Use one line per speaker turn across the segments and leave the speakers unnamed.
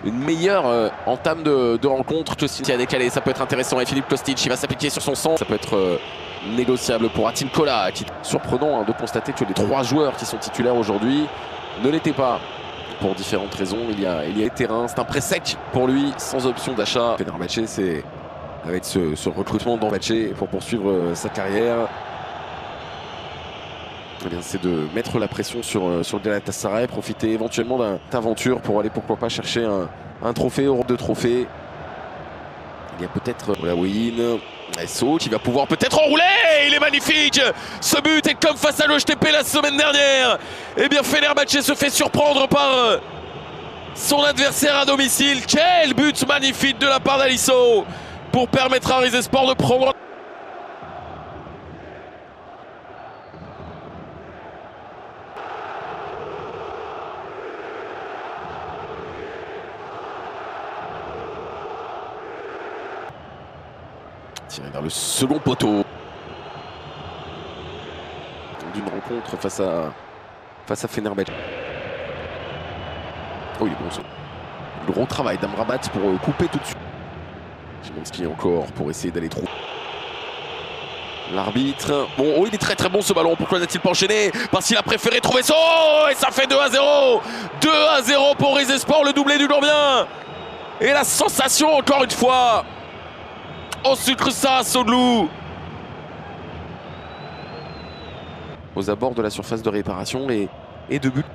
Une meilleure entame de rencontre. Kostic a décalé, ça peut être intéressant. Et Filip Kostic, il va s'appliquer sur son centre. Ça peut être négociable pour Atim Kola. Surprenant de constater que les 3 joueurs qui sont titulaires aujourd'hui ne l'étaient pas. Pour différentes raisons, il y a les terrains. C'est un prêt sec pour lui, sans option d'achat. Fenerbahçe, c'est avec ce recrutement d'Ambaché pour poursuivre sa carrière. C'est de mettre la pression sur le Galatasaray, profiter éventuellement d'une aventure pour aller pourquoi pas chercher un trophée, Europe de trophées. Il y a peut-être Oulaouine, SO qui va pouvoir peut-être enrouler. Il est magnifique ce but, et comme face à l'HTP la semaine dernière, eh bien Fenerbahçe se fait surprendre par son adversaire à domicile. Quel but magnifique de la part d'Aliso pour permettre à Rizespor de prendre. Tiré vers le second poteau d'une rencontre face à Fenerbahçe. Oh, il est bon. Gros travail d'Amrabat pour couper tout de suite. Szymański encore pour essayer d'aller trop. L'arbitre. Bon, oh, il est très très bon ce ballon. Pourquoi n'a-t-il pas enchaîné? Parce qu'il a préféré trouver son. Oh, et ça fait 2-0. 2-0 pour Rizespor, le doublé du Gambien. Et la sensation encore une fois. Au sucre ça, Soglou. Aux abords de la surface de réparation et de but.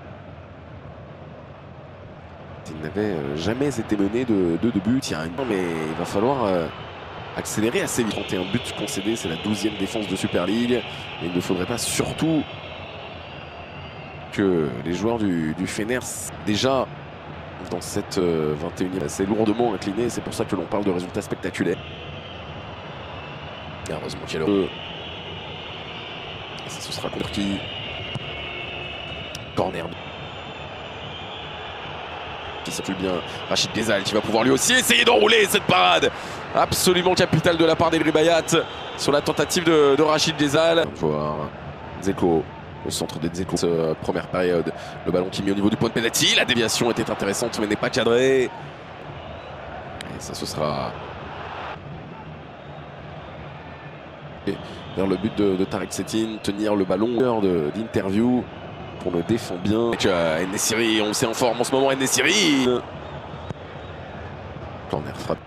Il n'avait jamais été mené de but. Il y a un... Mais il va falloir accélérer assez vite. 31 buts concédés, c'est la 12e défense de Super League. Et il ne faudrait pas surtout que les joueurs du Fener, déjà dans cette 21e, assez lourdement incliné. C'est pour ça que l'on parle de résultats spectaculaires. Et heureusement qu'il y a le... Et ça, ce sera contre qui? Corner. Qui s'appelle bien Rachid Ghezal, qui va pouvoir lui aussi essayer d'enrouler cette parade absolument capitale de la part d'Elri Bayat sur la tentative de Rachid Ghezal. On va voir Dzeko au centre de Dzeko. Première période, le ballon qui est mis au niveau du point de pénalty. La déviation était intéressante mais n'est pas cadrée. Et ça, ce sera vers le but de Tarek Setin, tenir le ballon d'interview. On le défend bien. En-Nesyri, on sait en forme en ce moment, En-Nesyri. Corner frappe.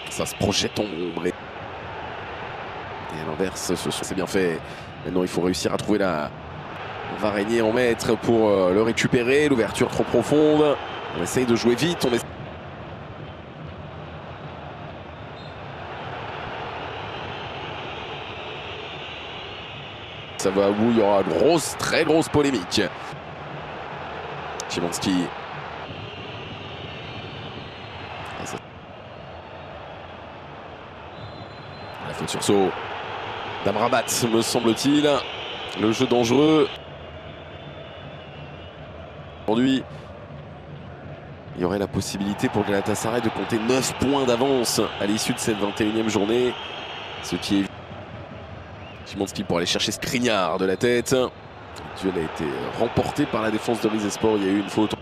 Ça se projette en ombre. Et à l'inverse, c'est bien fait. Maintenant, il faut réussir à trouver On va régner en maître pour le récupérer. L'ouverture trop profonde. On essaye de jouer vite. Ça va à bout, il y aura très grosse polémique. Szymański. La faute sur saut d'Amrabat, me semble-t-il. Le jeu dangereux. Aujourd'hui, il y aurait la possibilité pour Galatasaray de compter 9 points d'avance à l'issue de cette 21e journée. Ce qui est Szymański pour aller chercher Skriniar de la tête. Le duel a été remporté par la défense de Rizespor. Il y a eu une faute.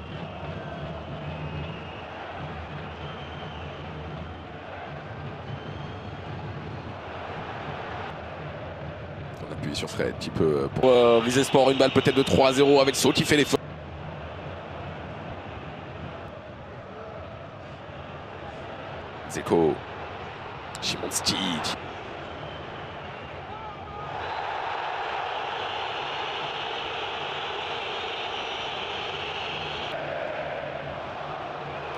On appuie sur Fred qui peut pour Rizespor, une balle peut-être de 3-0 avec So qui fait l'effort. Dzeko. Szymański.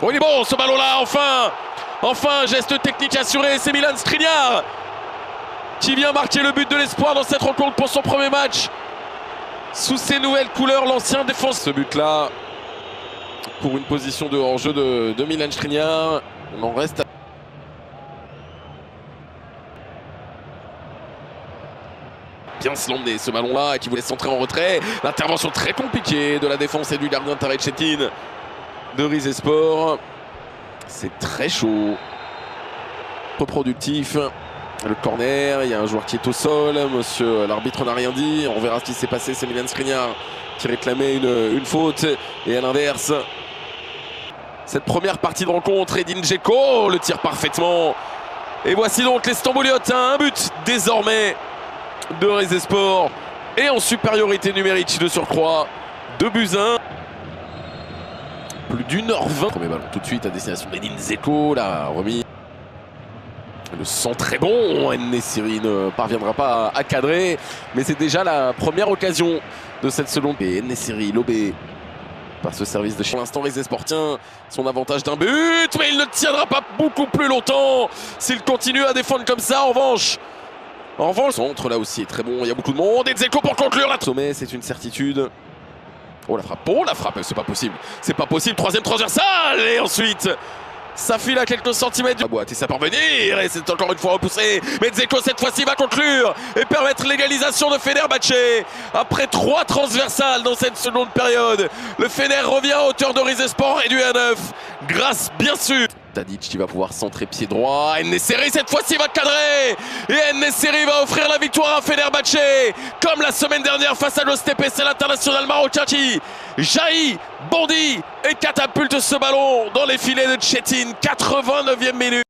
Oh, il est bon ce ballon-là, enfin, geste technique assuré, c'est Milan Skriniar qui vient marquer le but de l'espoir dans cette rencontre pour son premier match. Sous ses nouvelles couleurs, l'ancien défense. Ce but-là, pour une position de hors-jeu de Milan Skriniar, on en reste à... Bien se l'emmener ce ballon-là, qui voulait centrer en retrait. L'intervention très compliquée de la défense et du gardien Tarek Setin de Rizespor. C'est très chaud. Reproductif. Le corner, il y a un joueur qui est au sol. Monsieur l'arbitre n'a rien dit. On verra ce qui s'est passé. C'est Milan Skriniar qui réclamait une faute. Et à l'inverse, cette première partie de rencontre, Edin Dzeko le tire parfaitement. Et voici donc les Stambouliotes, un but désormais de Rizespor. Et en supériorité numérique de surcroît, 2-1. Plus d'1h20. Premier ballon tout de suite à destination d'Edin Dzeko, la remise. Le centre très bon, En-Nesyri ne parviendra pas à cadrer, mais c'est déjà la première occasion de cette seconde. Et En-Nesyri lobé par ce service de chez l'instant. Rizespor tient son avantage d'un but, mais il ne tiendra pas beaucoup plus longtemps s'il continue à défendre comme ça. En revanche, le centre là aussi est très bon, il y a beaucoup de monde. Et Dzeko pour conclure la sommet, c'est une certitude. Oh la frappe, c'est pas possible. C'est pas possible, troisième transversale. Et ensuite, ça file à quelques centimètres du boîte et ça parvenir. Et c'est encore une fois repoussé. Mais Dzeko cette fois-ci va conclure et permettre l'égalisation de Fenerbahçe. Après 3 transversales dans cette seconde période, le Fener revient à hauteur de Rizespor réduit à 9. Grâce bien sûr. Tadic qui va pouvoir centrer pied droit. En-Nesyri cette fois-ci va cadrer. Et En-Nesyri va offrir la victoire à Fenerbahçe. Comme la semaine dernière face à l'OSTP, c'est l'international marocain qui jaillit, bondit et catapulte ce ballon dans les filets de Çetin. 89e minute.